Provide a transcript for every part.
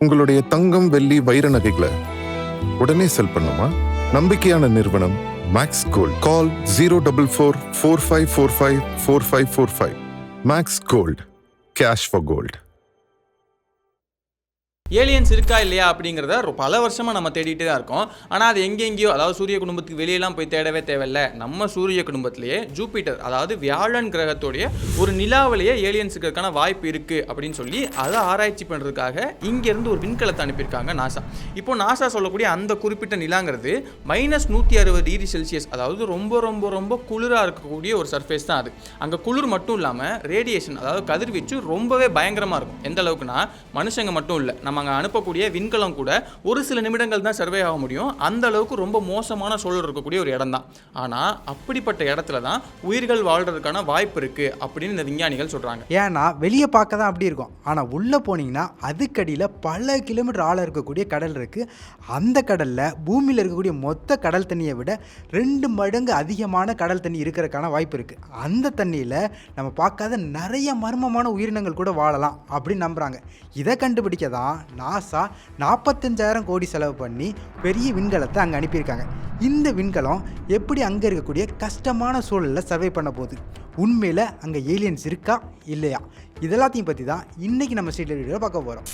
உங்களுடைய தங்கம், வெள்ளி, வைர நகைகளை உடனே செல் பண்ணுமா? நம்பிக்கையான நிறுவனம் Max Gold. Call 04445454545. Max Gold, cash for gold. Aliens இருக்கா இல்லையா அப்படிங்கிறத பல வருஷமாக நம்ம தேடிட்டு தான் இருக்கோம். ஆனால் அது எங்கெங்கேயோ, அதாவது சூரிய குடும்பத்துக்கு வெளியெல்லாம் போய் தேடவே தேவையில்லை. நம்ம சூரிய குடும்பத்திலேயே ஜூபிட்டர், அதாவது வியாழன் கிரகத்தோடைய ஒரு நிலாவிலேயே ஏலியன்ஸ் இருக்கிறதுக்கான வாய்ப்பு இருக்குது அப்படின்னு சொல்லி அதை ஆராய்ச்சி பண்ணுறதுக்காக இங்கேருந்து ஒரு விண்கலத்தை அனுப்பியிருக்காங்க நாசா. இப்போ நாசா சொல்லக்கூடிய அந்த குறிப்பிட்ட நிலாங்கிறது -160°C, அதாவது ரொம்ப ரொம்ப ரொம்ப குளிராக இருக்கக்கூடிய ஒரு சர்ஃபேஸ் தான் அது. அங்கே குளிர் மட்டும் இல்லாமல் ரேடியேஷன், அதாவது கதிர்வீச்சு ரொம்பவே பயங்கரமாக இருக்கும். எந்த அளவுக்குன்னா மனுஷங்க மட்டும் இல்லை, நம்ம அங்கே அனுப்பக்கூடிய விண்கலம் கூட ஒரு சில நிமிடங்கள் தான் சர்வே ஆக முடியும். அந்த அளவுக்கு ரொம்ப மோசமான சூழல் இருக்கக்கூடிய ஒரு இடம் தான். ஆனால் அப்படிப்பட்ட இடத்துல தான் உயிர்கள் வாழ்றதுக்கான வாய்ப்பு இருக்குது அப்படின்னு இந்த விஞ்ஞானிகள் சொல்கிறாங்க. ஏன்னா வெளியே பார்க்க தான் அப்படி இருக்கும், ஆனால் உள்ளே போனீங்கன்னா அதுக்கடியில் பல கிலோமீட்டர் ஆழம் இருக்கக்கூடிய கடல் இருக்குது. அந்த கடலில் பூமியில் இருக்கக்கூடிய மொத்த கடல் தண்ணியை விட 2 மடங்கு அதிகமான கடல் தண்ணி இருக்கிறதுக்கான வாய்ப்பு இருக்குது. அந்த தண்ணியில் நம்ம பார்க்காத நிறைய மர்மமான உயிரினங்கள் கூட வாழலாம் அப்படின்னு நம்புகிறாங்க. இதை கண்டுபிடிக்க தான் நாசா 45,000 கோடி செலவு பண்ணி பெரிய விண்கலத்தை அங்கே அனுப்பியிருக்காங்க. இந்த விண்கலம் எப்படி அங்கே இருக்கக்கூடிய கஷ்டமான சூழலில் சர்வே பண்ண போகுது, உண்மையில் அங்கே ஏலியன்ஸ் இருக்கா இல்லையா, இதெல்லாத்தையும் பற்றி தான் இன்றைக்கி நம்ம ஸ்ட்ரீட் வீடியோவில் பார்க்க போகிறோம்.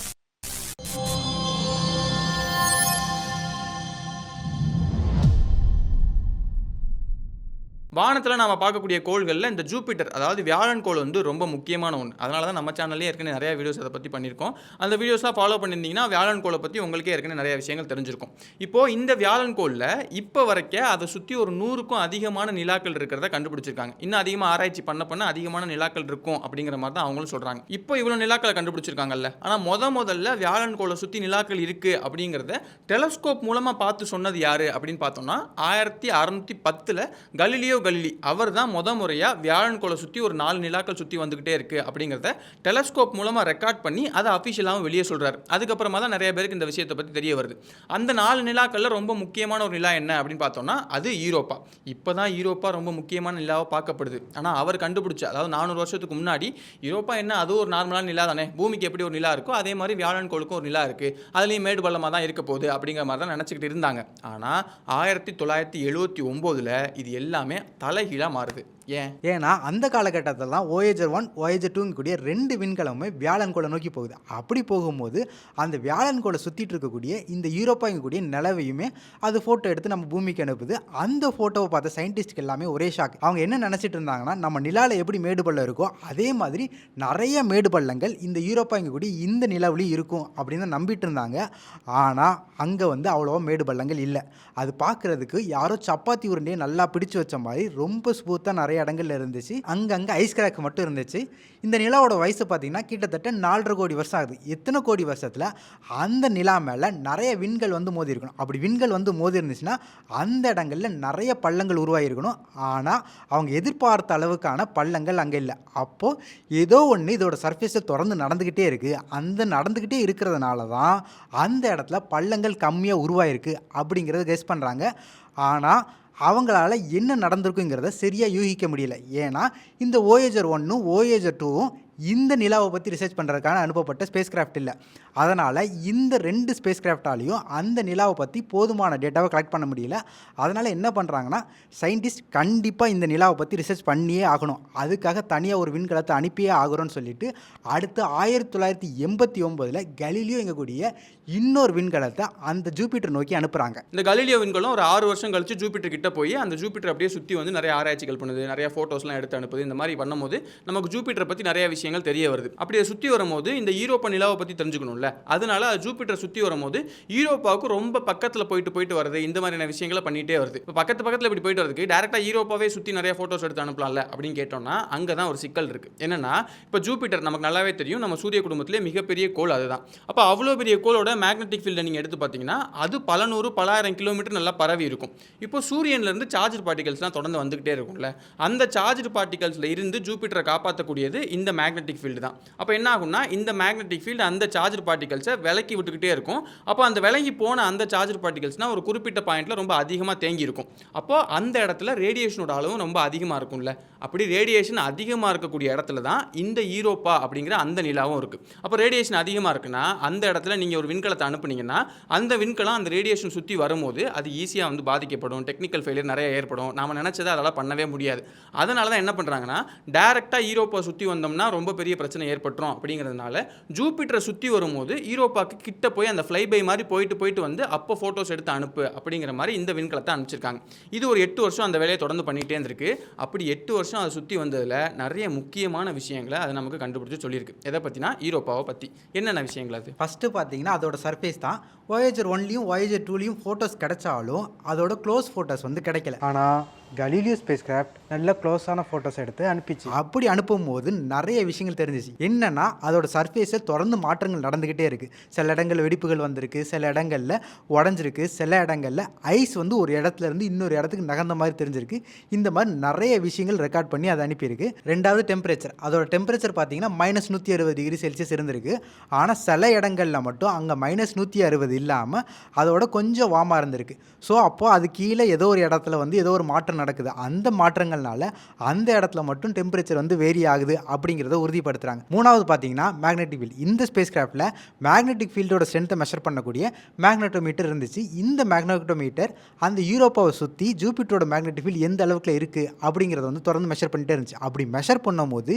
வானத்தில் நம்ம பார்க்கக்கூடிய கோள்களில் இந்த ஜூபிட்டர், அதாவது வியாழன் கோள் வந்து ரொம்ப முக்கியமான ஒன்று. அதனால தான் நம்ம சேனல்லே ஏற்கனவே நிறைய வீடியோஸ் அதை பற்றி பண்ணியிருக்கோம். அந்த வீடியோஸாக ஃபாலோ பண்ணியிருந்தீங்கன்னா வியாழன் கோளை பற்றி உங்களுக்கே ஏற்கனவே நிறைய விஷயங்கள் தெரிஞ்சிருக்கும். இப்போது இந்த வியாழன் கோளில் இப்போ வரைக்கும் அதை சுற்றி ஒரு 100க்கும் அதிகமான நிலாக்கள் இருக்கிறத கண்டுபிடிச்சிருக்காங்க. இன்னும் அதிகமாக ஆராய்ச்சி பண்ண அதிகமான நிலாக்கள் இருக்கும் அப்படிங்கிற மாதிரி தான் அவங்களும் சொல்கிறாங்க. இப்போ இவ்வளோ நிலாக்களை கண்டுபிடிச்சிருக்காங்கல்ல, ஆனால் முதல்ல வியாழன் கோளை சுற்றி நிலாக்கள் இருக்குது அப்படிங்கிறத டெலஸ்கோப் மூலமாக பார்த்து சொன்னது யார் அப்படின்னு பார்த்தோம்னா 1610 கலீலியோ கலிலி. அவர் தான் முறையாக வியாழன் கோளை சுற்றி ஒரு 4 நிலாக்கள் சுற்றி வந்துகிட்டே இருக்கு அப்படிங்கிறத டெலஸ்கோப் மூலமாக ரெக்கார்ட் பண்ணி அதை அஃபிஷியலாகவும் வெளியே சொல்கிறார். அதுக்கப்புறமா தான் நிறைய பேருக்கு இந்த விஷயத்தை பற்றி தெரிய வருது. அந்த 4 நிலாக்களில் ரொம்ப முக்கியமான ஒரு நிலா என்ன அப்படின்னு பார்த்தோம்னா அது யூரோப்பா. இப்போ தான் யூரோப்பா ரொம்ப முக்கியமான நிலாவாக பார்க்கப்படுது. ஆனால் அவர் கண்டுபிடிச்ச, அதாவது 400 வருஷத்துக்கு முன்னாடி யூரோப்பா என்ன, அது ஒரு நார்மலான நிலா தானே, பூமிக்கு எப்படி ஒரு நிலா இருக்கோ அதே மாதிரி வியாழன் கோளுக்கும் ஒரு நிலா இருக்குது, அதுலேயும் மேடு பள்ளமாக தான் இருக்க போகுது அப்படிங்கிற மாதிரி தான் நினச்சிக்கிட்டு இருந்தாங்க. ஆனால் 1979 இது எல்லாமே தலைகீழாக மாறுது. ஏன்னா அந்த காலகட்டத்தில் தான் Voyager 1 Voyager 2 கூடிய 2 விண்கலமுமே வியாழன் கோளை நோக்கி போகுது. அப்படி போகும்போது அந்த வியாழன் கோளை சுற்றிட்டு இருக்கக்கூடிய இந்த யூரோப்பாங்க கூடிய நிலவையுமே அது ஃபோட்டோ எடுத்து நம்ம பூமிக்கு அனுப்புது. அந்த ஃபோட்டோவை பார்த்த சயின்டிஸ்ட்க்கு எல்லாமே ஒரே ஷாக். அவங்க என்ன நினச்சிட்டு இருந்தாங்கன்னா, நம்ம நிலாவில் எப்படி மேடு பள்ளம் இருக்கோ அதே மாதிரி நிறைய மேடு பள்ளங்கள் இந்த யூரோப்பாங்க கூடிய இந்த நிலவுலையும் இருக்கும் அப்படின்னு தான் நம்பிட்டு இருந்தாங்க. ஆனால் அங்கே வந்து அவ்வளோவா மேடு பள்ளங்கள் இல்லை. அது பார்க்குறதுக்கு யாரோ சப்பாத்தி உருண்டையை நல்லா பிடிச்சு வச்ச மாதிரி ரொம்ப ஸ்மூத்தாக நிறைய இடங்கள்ல இருந்துச்சு. அங்கங்கே ஐஸ் கிராக் மட்டும் இருந்துச்சு. இந்த நிலாவோட வயசு பார்த்தீங்கன்னா கிட்டத்தட்ட 4.5 கோடி வருஷம் ஆகுது. எத்தனை கோடி வருஷத்தில் அந்த நிலா மேலே நிறைய விண்கள் வந்து மோதி இருக்கணும். அப்படி விண்கள் வந்து மோதி இருந்துச்சுன்னா அந்த இடங்களில் நிறைய பள்ளங்கள் உருவாகிருக்கணும். ஆனால் அவங்க எதிர்பார்த்த அளவுக்கான பள்ளங்கள் அங்கே இல்லை. அப்போது ஏதோ ஒன்று இதோட சர்ஃபேஸை தொடர்ந்து நடந்துக்கிட்டே இருக்குது. அந்த நடந்துக்கிட்டே இருக்கிறதுனால தான் அந்த இடத்துல பள்ளங்கள் கம்மியாக உருவாயிருக்கு அப்படிங்கிறத கெஸ் பண்ணுறாங்க. ஆனால் அவங்களால என்ன நடந்திருக்குங்கிறத சரியாக யூகிக்க முடியல. ஏன்னா இந்த Voyager 1 Voyager 2 இந்த நிலாவை பற்றி ரிசர்ச் பண்ணுறதுக்கான அனுப்பப்பட்ட ஸ்பேஸ் கிராஃப்ட் இல்லை. அதனால் இந்த 2 ஸ்பேஸ் கிராஃப்டாலையும் அந்த நிலாவை பற்றி போதுமான டேட்டாவை கலெக்ட் பண்ண முடியல. அதனால் என்ன பண்ணுறாங்கன்னா, சயின்டிஸ்ட் கண்டிப்பாக இந்த நிலாவை பற்றி ரிசர்ச் பண்ணியே ஆகணும், அதுக்காக தனியாக ஒரு விண்கலத்தை அனுப்பியே ஆகிறோன்னு சொல்லிட்டு அடுத்து 1989 கலீலியோ எங்கக்கூடிய இன்னொரு விண்கலத்தை அந்த ஜூபிட்டர் நோக்கி அனுப்புகிறாங்க. இந்த கலீலியோ விண்கலம் ஒரு 6 வருஷம் கழிச்சு ஜூபிட்டர் கிட்ட போய் அந்த ஜூபிட்டர் அப்படியே சுற்றி வந்து நிறைய ஆராய்ச்சிகள் பண்ணுது, நிறைய ஃபோட்டோஸ்லாம் எடுத்து அனுப்புது. இந்த மாதிரி பண்ணும்போது நமக்கு ஜூபிட்டரை பற்றி நிறைய விஷயங்கள் தெரிய வருது. அப்படியே சுற்றி வரும்போது இந்த யூரோப்பா நிலாவை பற்றி தெரிஞ்சுக்கணும்ல, அதனால ஜூபிட்டர் சுற்றி வரும்போது யூரோப்பாவுக்கு ரொம்ப பக்கத்தில் போயிட்டு வருது, இந்த மாதிரியான விஷயங்களை பண்ணிகிட்டே வருது. இப்போ பக்கத்தில் இப்படி போயிட்டு வரதுக்கு டேரெக்டாக யூரோப்பாவே சுற்றி நிறைய ஃபோட்டோஸ் எடுத்து அனுப்பலாம்ல அப்படின்னு கேட்டோம்னா அங்கே தான் ஒரு சிக்கல் இருக்குது. என்னன்னா, இப்போ ஜூபிட்டர் நமக்கு நல்லாவே தெரியும், நம்ம சூரிய குடும்பத்திலே மிகப்பெரிய கோள் அதுதான். அப்போ அவ்வளோ பெரிய கோளோட மேக்னெட்டிக் ஃபீல்டை நீங்கள் எடுத்து பார்த்தீங்கன்னா அது பல 100-1000 கிலோமீட்டர் நல்லா பரவி இருக்கும். இப்போ சூரியன்லேருந்து சார்ஜர் பார்ட்டிகல்ஸ்லாம் தொடர்ந்து வந்துகிட்டே இருக்கும்ல, அந்த சார்ஜர் பார்ட்டிகல்ஸில் இருந்து ஜூபிட்டரை காப்பாற்றக்கூடியது இந்த மேக்னெட்டிக் ஃபீல்டு தான். அப்போ என்ன ஆகும்னா, இந்த மேக்னெட்டிக் ஃபீல்டு அந்த சார்ஜர் பார்ட்டிகல்ஸை விலக்கி விட்டுக்கிட்டே இருக்கும். அப்போ அந்த விலகி போன அந்த சார்ஜ்டு பார்ட்டிகல்ஸ்னால் ஒரு குறிப்பிட்ட பாயிண்ட்டில் ரொம்ப அதிகமாக தேங்கி இருக்கும். அப்போது அந்த இடத்துல ரேடியேஷனோட அளவும் ரொம்ப அதிகமாக இருக்கும்ல. அப்படி ரேடியேஷன் அதிகமாக இருக்கக்கூடிய இடத்துல தான் இந்த யூரோப்பா அப்படிங்கிற அந்த நிலாவும் இருக்குது. அப்போ ரேடியேஷன் அதிகமாக இருக்குன்னா அந்த இடத்துல நீங்கள் ஒரு விண்கலத்தை அனுப்புனீங்கன்னா அந்த விண்கலம் அந்த ரேடியேஷன் சுற்றி வரும்போது அது ஈஸியாக வந்து பாதிக்கப்படும், டெக்னிக்கல் ஃபெயிலியர் நிறைய ஏற்படும், நாம் நினச்சதை அதெல்லாம் பண்ணவே முடியாது. அதனால தான் என்ன பண்ணுறாங்கன்னா டேரெக்டாக யூரோப்பா சுற்றி வந்தோம்னா ரொம்ப பெரிய பிரச்சனை ஏற்பட்டுரும் அப்படிங்கிறதுனால ஜூபிட்டரை சுற்றி வரும்போது யூரோப்பாவுக்கு கிட்ட போய் அந்த ஃப்ளை பை மாதிரி போயிட்டு வந்து அப்போ ஃபோட்டோஸ் எடுத்து அனுப்பு அப்படிங்கிற மாதிரி இந்த விண்கலத்தை அனுப்பிச்சிருக்காங்க. இது ஒரு 8 வருஷம் அந்த வேலையை தொடர்ந்து பண்ணிகிட்டே இருந்திருக்கு. அப்படி 8 வருஷம் அதை சுற்றி வந்ததில் நிறைய முக்கியமான விஷயங்களை அது நமக்கு கண்டுபிடிச்சி சொல்லியிருக்கு. எதை பற்றினா யூரோப்பாவை பற்றி. என்னென்ன விஷயங்கள் அது? ஃபஸ்ட்டு பார்த்தீங்கன்னா அதோட சர்ஃபேஸ் தான். Voyager 1லையும் Voyager 2லையும் ஃபோட்டோஸ் கிடைச்சாலும் அதோட க்ளோஸ் ஃபோட்டோஸ் வந்து கிடைக்கல. ஆனால் கலீலியோ ஸ்பேஸ் கிராஃப்ட் நல்ல க்ளோஸான ஃபோட்டோஸ் எடுத்து அனுப்பிச்சு. அப்படி அனுப்பும்போது நிறைய விஷயங்கள் தெரிஞ்சிச்சு. என்னன்னா அதோட சர்ஃபேஸில் தொடர்ந்து மாற்றங்கள் நடந்துக்கிட்டே இருக்குது. சில இடங்களில் வெடிப்புகள் வந்திருக்கு, சில இடங்களில் உடஞ்சிருக்கு, சில இடங்களில் ஐஸ் வந்து ஒரு இடத்துல இருந்து இன்னொரு இடத்துக்கு நகர்ந்த மாதிரி தெரிஞ்சிருக்கு. இந்த மாதிரி நிறைய விஷயங்கள் ரெக்கார்ட் பண்ணி அதை அனுப்பியிருக்கு. ரெண்டாவது டெம்பரேச்சர். அதோட டெம்பரேச்சர் பார்த்தீங்கன்னா -160°C இருந்திருக்கு. ஆனால் சில இடங்களில் மட்டும் அங்கே -160 இல்லாமல் அதோட கொஞ்சம் வார்மாக இருந்திருக்கு. ஸோ அப்போது அது கீழே ஏதோ ஒரு இடத்துல வந்து ஏதோ ஒரு மாற்றம் நடக்குது. அந்த மாற்றங்கள்னால அந்த இடத்துல மட்டும் டெம்பரேச்சர் வந்து வேரி ஆகுது அப்படிங்கிறத உறுதிப்படுத்துகிறாங்க. மூணாவது பார்த்தீங்கன்னா மேக்னெட்டிக் ஃபீல்ட். இந்த ஸ்பேஸ் கிராஃப்டில் மேக்னெட்டிக் ஃபீல்டோட ஸ்ட்ரென்த்தை மெஷர் பண்ணக்கூடிய மேக்னெட்டோமீட்டர் இருந்துச்சு. இந்த மேக்னெட்டோமீட்டர் அந்த யூரோப்பாவை சுற்றி ஜூபிட்டரோட மேக்னெட்டிக் ஃபீல்ட் எந்த அளவுக்கு இருக்குது அப்படிங்கிறத வந்து தொடர்ந்து மெஷர் பண்ணிட்டே இருந்துச்சு. அப்படி மெஷர் பண்ணும்போது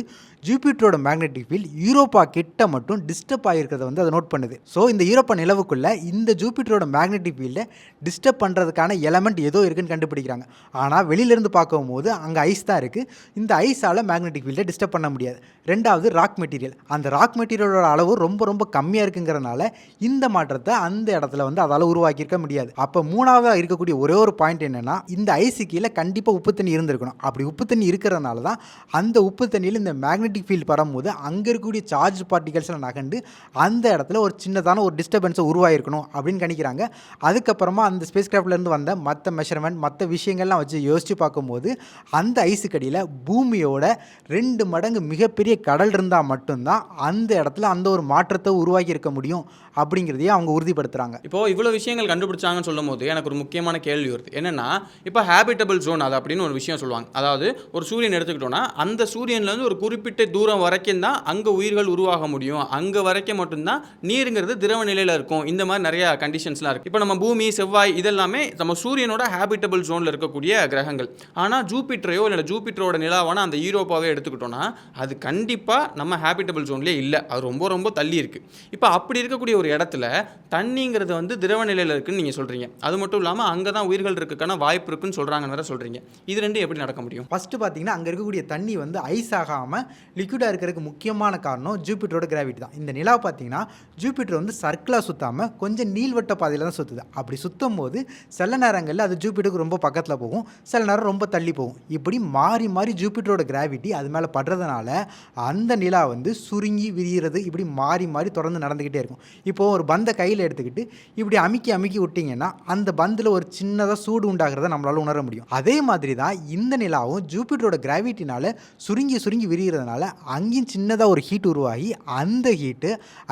ஜூபிட்டரோட மேக்னெட்டிக் ஃபீல்ட் யூரோப்பா கிட்ட மட்டும் டிஸ்டர்ப் ஆகிருக்கிறத வந்து அதை நோட் பண்ணுது. ஸோ இந்த யூரோப்பா நிலவுக்குள்ள இந்த ஜூபிட்டரோட மேக்னெட்டிக் ஃபீல்டை டிஸ்டர்ப் பண்ணுறதுக்கான எலமெண்ட் ஏதோ இருக்குன்னு கண்டுபிடிக்கிறாங்க. ஆனால் வெளியிலேருந்து பார்க்கும்போது அங்கே ஐஸ் தான் இருக்குது. இந்த ஐஸால் மேக்னெட்டிக் ஃபீல்டை டிஸ்டர்ப் பண்ண முடியாது. ரெண்டாவது ராக் மெட்டீரியல். அந்த ராக் மெட்டீரியலோட அளவு ரொம்ப கம்மியாக இருக்குங்கிறனால இந்த மாற்றத்தை அந்த இடத்துல வந்து அதால் உருவாக்கியிருக்க முடியாது. அப்போ மூணாவதாக இருக்கக்கூடிய ஒரே ஒரு பாயிண்ட் என்னென்னா இந்த ஐஸு கீழே கண்டிப்பாக உப்பு தண்ணி இருந்திருக்கணும். அப்படி உப்பு தண்ணி இருக்கிறதுனால தான் அந்த உப்பு தண்ணியில் இந்த மேக்னெட்டிக் ஃபீல்டு படும்போது அங்கே இருக்கக்கூடிய சார்ஜ் பார்ட்டிகல்ஸ்லாம் நகண்டு அந்த இடத்துல ஒரு சின்னதான ஒரு டிஸ்டர்பன்ஸை உருவாயிருக்கணும் அப்படின்னு கணிக்கிறாங்க. அதுக்கப்புறமா அந்த ஸ்பேஸ் கிராஃப்ட்லேருந்து வந்த மற்ற மெஷர்மெண்ட் மற்ற விஷயங்கள்லாம் வச்சு யோசித்து பார்க்கும்போது அந்த ஐஸுக்கடியில் பூமியோட 2 மடங்கு மிகப்பெரிய கடல் இருந்தால் மட்டும்தான் அந்த இடத்துல அந்த ஒரு மாற்றத்தை உருவாக்கி இருக்க முடியும் அப்படிங்கிறதையே அவங்க உறுதிப்படுத்துகிறாங்க. இப்போது இவ்வளோ விஷயங்கள் கண்டுபிடிச்சாங்கன்னு சொல்லும் போது எனக்கு ஒரு முக்கியமான கேள்வி வருது. என்னென்னா இப்போ ஹேபிட்டபிள் ஜோன் அது அப்படின்னு ஒரு விஷயம் சொல்லுவாங்க. அதாவது ஒரு சூரியன் எடுத்துக்கிட்டோன்னா அந்த சூரியன்லேருந்து ஒரு குறிப்பிட்ட தூரம் வரைக்கும் தான் அங்கே உயிர்கள் உருவாக முடியும். அங்கே வரைக்கும் மட்டும்தான் நீருங்கிறது திரவ நிலையில் இருக்கும். இந்த மாதிரி நிறைய கண்டிஷன்ஸ்லாம் இருக்குது. இப்போ நம்ம பூமி, செவ்வாய் இதெல்லாமே நம்ம சூரியனோட ஹேபிட்டபிள் ஜோனில் இருக்கக்கூடிய கிரகங்கள். ஆனால் ஜூபிட்டரையோ இல்லை ஜூபிட்டரோட நிலாவான அந்த யூரோப்பாவே எடுத்துக்கிட்டோன்னா அது கண்டிப்பாக நம்ம ஹேபிட்டபிள் ஜோன்லேயே இல்லை. அது ரொம்ப தள்ளி இருக்குது. இப்போ அப்படி இருக்கக்கூடிய ஒரு இடத்துல தண்ணிங்கிறது வந்து திரவ நிலையில் இருக்குன்னு நீங்கள் சொல்கிறீங்க. அது மட்டும் இல்லாமல் அங்கே தான் உயிர்கள் இருக்குக்கான வாய்ப்பு இருக்குன்னு சொல்கிறாங்கன்னு வேறு சொல்கிறீங்க. இது ரெண்டும் எப்படி நடக்க முடியும்? ஃபஸ்ட்டு பார்த்தீங்கன்னா அங்கே இருக்கக்கூடிய தண்ணி வந்து ஐஸ் ஆகாமல் லிக்விடாக இருக்கிறதுக்கு முக்கியமான காரணம் ஜூபிட்டரோட கிராவிட்டி தான். இந்த நிலா பார்த்தீங்கன்னா ஜூபிட்டர் வந்து சர்க்கிளாக சுற்றாமல் கொஞ்சம் நீள்வட்ட பாதையில் தான் சுற்றுது. அப்படி சுற்றும் போது சில நேரங்களில் அது ஜூபிட்டருக்கு ரொம்ப பக்கத்தில் போகும், சில நேரம் ரொம்ப தள்ளி போகும். இப்படி மாறி ஜூபிட்டரோட கிராவிட்டி அது மேலே படுறதுனால அந்த நிலா வந்து சுருங்கி விரிகிறது. இப்படி மாறி தொடர்ந்து நடந்துக்கிட்டே இருக்கும். இப்போது ஒரு பந்தை கையில் எடுத்துக்கிட்டு இப்படி அமுக்கி விட்டிங்கன்னா அந்த பந்தில் ஒரு சின்னதாக சூடு உண்டாகிறத நம்மளால் உணர முடியும். அதே மாதிரி தான் இந்த நிலாவும் ஜூபிட்டரோட கிராவிட்டினால சுருங்கி விரிகிறதுனால அங்கேயும் சின்னதாக ஒரு ஹீட் உருவாகி அந்த ஹீட்டு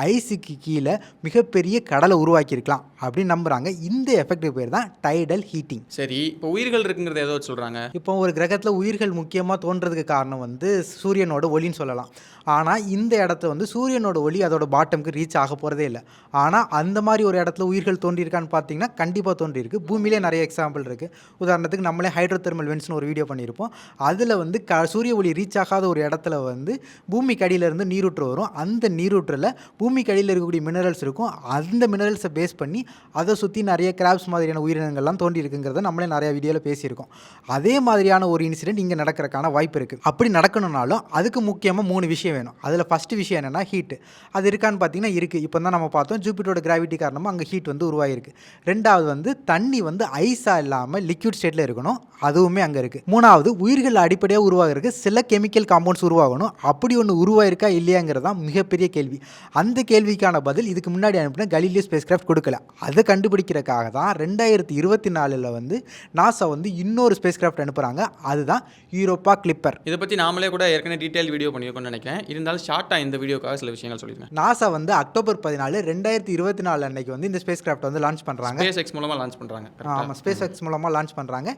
ஐஸுக்கு கீழே மிகப்பெரிய கடலை உருவாக்கியிருக்கலாம் அப்படின்னு நம்புகிறாங்க. இந்த எஃபெக்ட்டுக்கு பேர் தான் டைடல் ஹீட்டிங். சரி, இப்போ உயிர்கள் இருக்குங்கிறத ஏதோ சொல்கிறாங்க. இப்போ ஒரு கிரகத்தில் உயிர்கள் முக்கியமாக தோன்றதுக்கு காரணம் வந்து சூரியனோட ஒளின்னு சொல்லலாம். ஆனால் இந்த இடத்துல வந்து சூரியனோட ஒளி அதோட பாட்டமுக்கு ரீச் ஆக போகிறதே இல்லை. ஆனால் அந்த மாதிரி ஒரு இடத்துல உயிர்கள் தோன்றியிருக்கான்னு பார்த்தீங்கன்னா கண்டிப்பாக தோன்றியிருக்கு. பூமியிலே நிறைய எக்ஸாம்பிள் இருக்குது. உதாரணத்துக்கு நம்மளே ஹைட்ரோதெர்மல் வென்ட்ஸ்னு ஒரு வீடியோ பண்ணியிருப்போம். அதில் வந்து சூரிய ஒளி ரீச் ஆகாத ஒரு இடத்துல வந்து பூமிக்கு அடியிலேருந்து நீரூற்று வரும். அந்த நீரூற்றில் பூமிக்கு அடியில் இருக்கக்கூடிய மினரல்ஸ் இருக்கும். அந்த மினரல்ஸை பேஸ் பண்ணி அதை சுற்றி நிறைய கிராப்ஸ் மாதிரியான உயிரினங்கள்லாம் தோன்றி இருக்குங்கிறத நம்மளே நிறைய வீடியோவில் பேசியிருக்கோம். அதே மாதிரியான ஒரு இன்சிடென்ட் இங்கே நடக்கிறதுக்கான வாய்ப்பு இருக்குது. அப்படி நடக்கணும்னாலும் அதுக்கு முக்கியமாக 3 விஷயம் வேணும். அதில் ஃபஸ்ட்டு விஷயம் என்னென்னா ஹீட்டு. அது இருக்கான்னு பார்த்தீங்கன்னா இருக்குது. இப்போ தான் நம்ம பார்த்தோம் ஜூபிட்டரோட கிராவிட்டி காரணமாக அங்கே ஹீட் வந்து உருவாகிருக்கு. ரெண்டாவது வந்து தண்ணி வந்து ஐஸாக இல்லாமல் லிக்விட் ஸ்டேட்டில் இருக்கணும். அதுவுமே அங்கே இருக்குது. மூணாவது உயிர்கள் அடிப்படையாக உருவாகிறதுக்கு சில கெமிக்கல் காம்பவுண்ட்ஸ் உருவாகணும். அப்படி ஒன்று உருவாயிருக்கா இல்லையாங்கிறது தான் மிகப்பெரிய கேள்வி. அந்த கேள்விக்கான பதில் இதுக்கு முன்னாடி அனுப்பின கலீலியோ ஸ்பேஸ் கிராஃப்ட் கொடுக்கல. அதை கண்டுபிடிக்கிறதுக்காக தான் 2024 வந்து நாசா வந்து இன்னொரு ஒரு ஸ்பேஸ் கிராஃப்ட் அனுப்புகிறாங்க, அதுதான் யூரோப்பா கிளிப்பர். இதை பற்றி நாமளே கூட ஏற்கனவே டீட்டெயில் வீடியோ பண்ணியிருக்கோம்னு நினைக்கிறேன். இருந்தாலும் ஷார்ட்டாக இந்த வீடியோக்காக சில விஷயங்கள் சொல்லிடுங்க. நாசா வந்து அக்டோபர் 14, 2024 அன்னைக்கு வந்து இந்த ஸ்பேஸ் கிராஃப்ட் வந்து லான்ச் பண்ணுறாங்க. ஸ்பேஸ் எக்ஸ் மூலமாக லான்ச் பண்ணுறாங்க. ஆமாம், ஸ்பேஸ் எக்ஸ் மூலமாக லான்ச் பண்ணுறாங்க.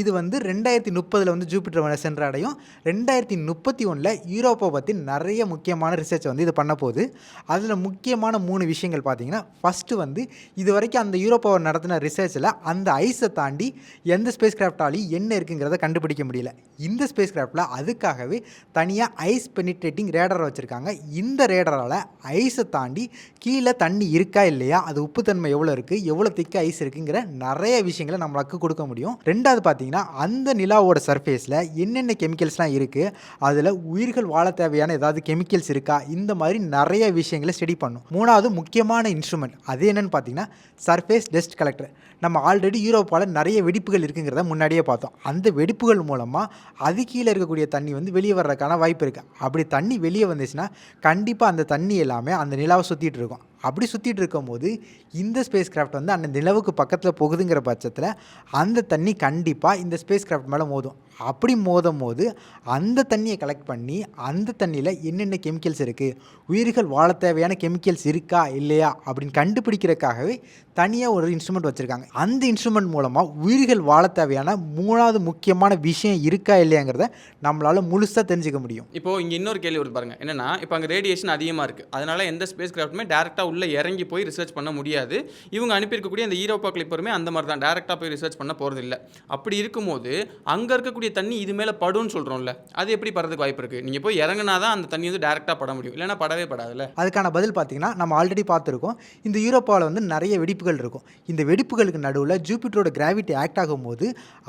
இது வந்து 2030 வந்து ஜூபிட்டர் சென்றடையும். 2031 யூரோப்பா பற்றி நிறைய முக்கியமான ரிசர்ச் வந்து இது பண்ண போகுது. அதில் முக்கியமான 3 விஷயங்கள் பார்த்தீங்கன்னா, ஃபஸ்ட்டு வந்து இது வரைக்கும் அந்த யூரோப்பாவை நடத்தின ரிசர்ச்சில் அந்த ஐஸை தாண்டி எந்த ஸ்பேஸ் கிராஃப்டாலையும் என்ன இருக்குங்கிறத கண்டுபிடிக்க முடியல. இந்த ஸ்பேஸ் கிராஃப்டில் அதுக்காகவே தனியாக ஐஸ் பெனிட்ரேட்டிங் ரேடரை வச்சுருக்காங்க. இந்த ரேடரால் ஐஸை தாண்டி கீழே தண்ணி இருக்கா இல்லையா, அது உப்புத்தன்மை எவ்வளோ இருக்குது, எவ்வளோ திக்க ஐஸ் இருக்குங்கிற நிறைய விஷயங்களை நம்மளுக்கு கொடுக்க முடியும். ரெண்டாவது பார்த்தீங்கன்னா, அந்த நிலாவோட சர்ஃபேஸில் என்னென்ன கெமிக்கல்ஸ்லாம் இருக்குது, அதில் உயிர்கள் வாழ தேவையான ஏதாவது கெமிக்கல்ஸ் இருக்கா, இந்த மாதிரி நிறைய விஷயங்களை ஸ்டடி பண்ணும். மூணாவது முக்கியமான இன்ஸ்ட்ருமெண்ட் அது என்னென்னு பார்த்தீங்கன்னா, சர்ஃபேஸ் டஸ்ட் கலெக்டர். நம்ம ஆல்ரெடி யூரோப்பாவில் நிறைய வெடிப்புகள் இருக்குங்கிறத முன்னாடியே பார்த்தோம். அந்த வெடிப்புகள் மூலமாக அது கீழே இருக்கக்கூடிய தண்ணி வந்து வெளியே வர்றதுக்கான வாய்ப்பு இருக்குது. அப்படி தண்ணி வெளியே வந்துச்சுன்னா கண்டிப்பாக அந்த தண்ணி எல்லாமே அந்த நிலாவை சுற்றிட்டு இருக்கும். அப்படி சுற்றிட்டு இருக்கும்போது இந்த ஸ்பேஸ் கிராஃப்ட் வந்து அந்த நிலவுக்கு பக்கத்தில் போகுதுங்கிற பட்சத்தில் அந்த தண்ணி கண்டிப்பாக இந்த ஸ்பேஸ் கிராஃப்ட் மேலே மோதும். அப்படி மோதும் போது அந்த தண்ணியை கலெக்ட் பண்ணி அந்த தண்ணியில் என்னென்ன கெமிக்கல்ஸ் இருக்குது, உயிர்கள் வாழ தேவையான கெமிக்கல்ஸ் இருக்கா இல்லையா அப்படின்னு கண்டுபிடிக்கிறதுக்காகவே தனியாக ஒரு இன்ஸ்ட்ருமெண்ட் வச்சுருக்காங்க. அந்த இன்ஸ்ட்ருமெண்ட் மூலமாக உயிர்கள் வாழ தேவையான 3வது முக்கியமான விஷயம் இருக்கா இல்லையாங்கிறத நம்மளால் முழுசாக தெரிஞ்சுக்க முடியும். இப்போது இங்கே இன்னொரு கேள்வி வருது பாருங்கள். என்னென்னா, இப்போ அங்கே ரேடியேஷன் அதிகமாக இருக்குது. அதனால் எந்த ஸ்பேஸ் கிராஃப்ட்டுமே டேரெக்டாக உள்ளே இறங்கி போய் ரிசர்ச் பண்ண முடியாது. இவங்க அனுப்பியிருக்கக்கூடிய அந்த யூரோப்பா கிளிப்பருமே அந்த மாதிரி தான், டேரெக்டாக போய் ரிசர்ச் பண்ண போகிறது இல்லை. அப்படி இருக்கும்போது அங்கே இருக்கக்கூடிய தண்ணி இது மேலே படும்னு சொல்கிறோம்ல, அது எப்படி படுறதுக்கு வாய்ப்பு இருக்குது? நீங்கள் போய் இறங்கினா தான் அந்த தண்ணி வந்து டேரெக்டாக பட முடியும், இல்லைனா படவே படாதுல்ல. அதுக்கான பதில் பார்த்தீங்கன்னா, நம்ம ஆல்ரெடி பார்த்துருக்கோம். இந்த யூரோப்பாவில் வந்து நிறைய வெடிப்புகள் இருக்கும். இந்த வெடிப்புகளுக்கு நடுவில் ஜூபிட்டரோட கிராவிட்டி ஆக்ட் ஆகும்போது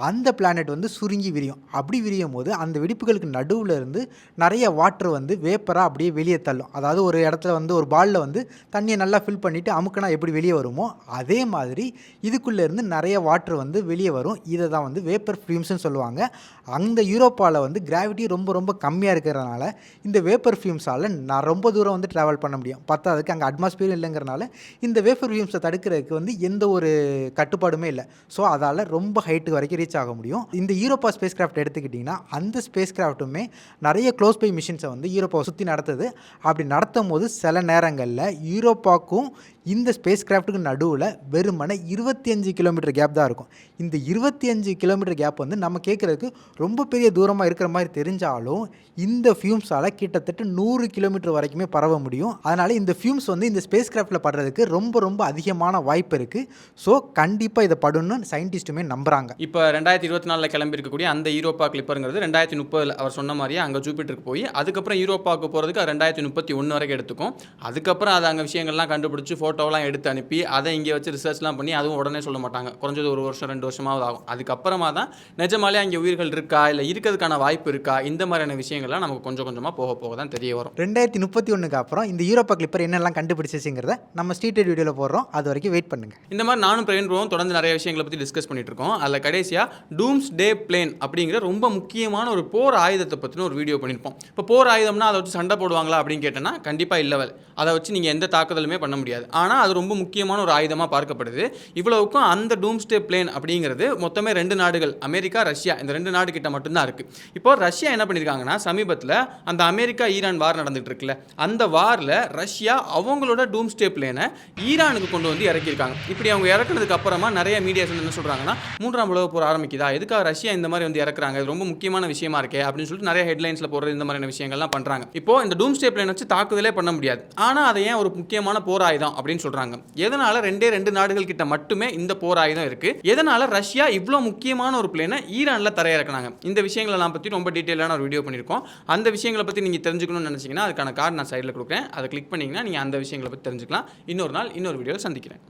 அந்த பிளானட் வந்து சுருங்கி விரியும். அப்படி விரியும் போது அந்த வெடிப்புகளுக்கு நடுவில் இருந்து நிறைய வாட்டர் வந்து வேப்பராக அப்படியே வெளியே தள்ளும். அதாவது ஒரு இடத்துல வந்து ஒரு பாலில் வந்து தண்ணியை நல்லா ஃபில் பண்ணிவிட்டு அமுக்கினா எப்படி வெளியே வருமோ அதே மாதிரி இதுக்குள்ளேருந்து நிறைய வாட்டர் வந்து வெளியே வரும். இதை தான் வந்து வேப்பர் ஃபியூம்ஸ்னு சொல்லுவாங்க. அந்த யூரோப்பாவில் வந்து கிராவிட்டி ரொம்ப ரொம்ப கம்மியாக இருக்கிறதுனால இந்த வேப்பர் ஃபியூம்ஸால் நான் ரொம்ப தூரம் வந்து ட்ராவல் பண்ண முடியும். பத்தாவதுக்கு அங்கே அட்மாஸ்பியர் இல்லைங்கிறனால இந்த வேப்பர் ஃபியூம்ஸை தடுக்கிறதுக்கு வந்து எந்த ஒரு கட்டுப்பாடுமே இல்லை. ஸோ அதால் ரொம்ப ஹைட்டு வரைக்கும் ரீச் ஆக முடியும். இந்த யூரோப்பா ஸ்பேஸ் கிராஃப்ட் எடுத்துக்கிட்டிங்கன்னா அந்த ஸ்பேஸ் கிராஃப்ட்டுமே நிறைய க்ளோஸ் பை மிஷின்ஸை வந்து யூரோப்பாவை சுற்றி நடத்துது. அப்படி நடத்தும் போது சில நேரங்களில் யூரோப்பாவுக்கும் இந்த ஸ்பேஸ் கிராஃப்ட்டுக்கு நடுவில் வெறுமனே 25 கிலோமீட்டர் கேப் தான் இருக்கும். இந்த 25 கிலோமீட்டர் கேப் வந்து நம்ம கேட்குறதுக்கு ரொம்ப பெரிய தூரமாக இருக்கிற மாதிரி தெரிஞ்சாலும் இந்த ஃபியூம்ஸால் கிட்டத்தட்ட 100 கிலோமீட்டர் வரைக்குமே பரவ முடியும். அதனால் இந்த ஃபியூம்ஸ் வந்து இந்த ஸ்பேஸ் கிராஃப்டில் படுறதுக்கு ரொம்ப ரொம்ப அதிகமான வாய்ப்பு இருக்குது. ஸோ கண்டிப்பாக இதை படுன்னு சயின்டிஸ்ட்டுமே நம்புகிறாங்க. இப்போ 2024 கிளம்பி இருக்கக்கூடிய அந்த யூரோப்பா கிளிப்பருங்கிறது 2030 அவர் சொன்ன மாதிரியே அங்கே ஜூபிட்டருக்கு போய் அதுக்கப்புறம் யூரோப்பாவுக்கு போகிறதுக்கு 2031 வரைக்கும் எடுத்துக்கும். அதுக்கப்புறம் அது அங்கே விஷயங்கள்லாம் கண்டுபிடிச்சி ஃபோட்டோலாம் எடுத்து அனுப்பி அதை இங்கே வச்சு ரிசர்ச்லாம் பண்ணி அதுவும் உடனே சொல்ல மாட்டாங்க. குறைஞ்சது 1 வருஷம் 2 வருஷமாவது ஆகும். அதுக்கப்புறமா தான் நிஜமாலே அங்கே உயிர்கள் இருக்கா இல்லை இருக்கிறதுக்கான வாய்ப்பு இருக்கா, இந்த மாதிரியான விஷயங்கள்லாம் நமக்கு கொஞ்சம் கொஞ்சமாக போக போக தான் தெரிய வரும். 2031 அப்புறம் இந்த யூரோப்பா கிளிப்பர் என்னெல்லாம் கண்டுபிடிச்சிங்கிறத நம்ம ஸ்ட்ரீட்டட் வீடியோவில் போடுறோம். அது வரைக்கும் வெயிட் பண்ணுங்கள். இந்த மாதிரி நானும் பிரவீன் ப்ரோவும் தொடர்ந்து நிறைய விஷயங்களை பற்றி டிஸ்கஸ் பண்ணிட்டு இருக்கோம். அதில் கடைசியாக டூம்ஸ் டே பிளேன் அப்படிங்கிற ரொம்ப முக்கியமான ஒரு போர் ஆயுதத்தை பற்றின ஒரு வீடியோ பண்ணியிருப்போம். இப்போ போர் ஆயுதம்னா அதை வச்சு சண்டை போடுவாங்களா அப்படின்னு கேட்டேன்னா கண்டிப்பாக இல்லவல். அதை வச்சு நீங்கள் எந்த தாக்குதலுமே பண்ண முடியாது. ஆனால் அது ரொம்ப முக்கியமான ஒரு ஆயுதமாக பார்க்கப்படுது. இவ்வளவுக்கும் அந்த டூம்ஸ்டே பிளேன் அப்படிங்கிறது மொத்தமே 2 நாடுகள், அமெரிக்கா, ரஷ்யா, இந்த 2 நாடு கிட்ட மட்டும்தான் இருக்குது. இப்போ ரஷ்யா என்ன பண்ணியிருக்காங்கன்னா, சமீபத்தில் அந்த அமெரிக்கா ஈரான் வார் நடந்துட்டு இருக்குல்ல, அந்த வாரில் ரஷ்யா அவங்களோட டூம்ஸ்டே பிளேனை ஈரானுக்கு கொண்டு வந்து இறக்கியிருக்காங்க. இப்படி அவங்க இறக்குனதுக்கு அப்புறமா நிறைய மீடியாஸ் என்ன சொல்கிறாங்கன்னா, 3ஆம் உலக போர் ஆரம்பிக்குதா, எதுக்காக ரஷ்யா இந்த மாதிரி வந்து இறக்குறாங்க, இது ரொம்ப முக்கியமான விஷயமா இருக்கே அப்படின்னு சொல்லிட்டு நிறைய ஹெட்லைன்ஸில் போடுறது இந்த மாதிரியான விஷயங்கள்லாம் பண்ணுறாங்க. இப்போ இந்த டூம்ஸ்டே பிளேன் வச்சு தாக்குதலே பண்ண முடியாது. ஆனால் அதை ஏன் ஒரு முக்கியமான போர் ஆயுதம் அப்படின்னு சொல்கிறாங்க. எதனால 2 நாடுகள் கிட்ட மட்டுமே இந்த போர் ஆயுதம் இருக்கு, எதனால ரஷ்யா இவ்வளோ முக்கியமான ஒரு பிளேனை ஈரானில் தரையிறக்குனாங்க, இந்த விஷயங்களெல்லாம் பற்றி ரொம்ப டீட்டெயிலான ஒரு வீடியோ பண்ணியிருக்கோம். அந்த விஷயங்களை பற்றி நீங்கள் தெரிஞ்சுக்கணும்னு நினச்சிங்கன்னா அதுக்கான கார்டு நான் சைடில் கொடுக்குறேன். அதை கிளிக் பண்ணிங்கன்னா நீங்கள் அந்த விஷயங்களை பற்றி தெரிஞ்சுக்கலாம். இன்னொரு நாள் இன்னொரு வீடியோவில் சந்திக்கிறேன்.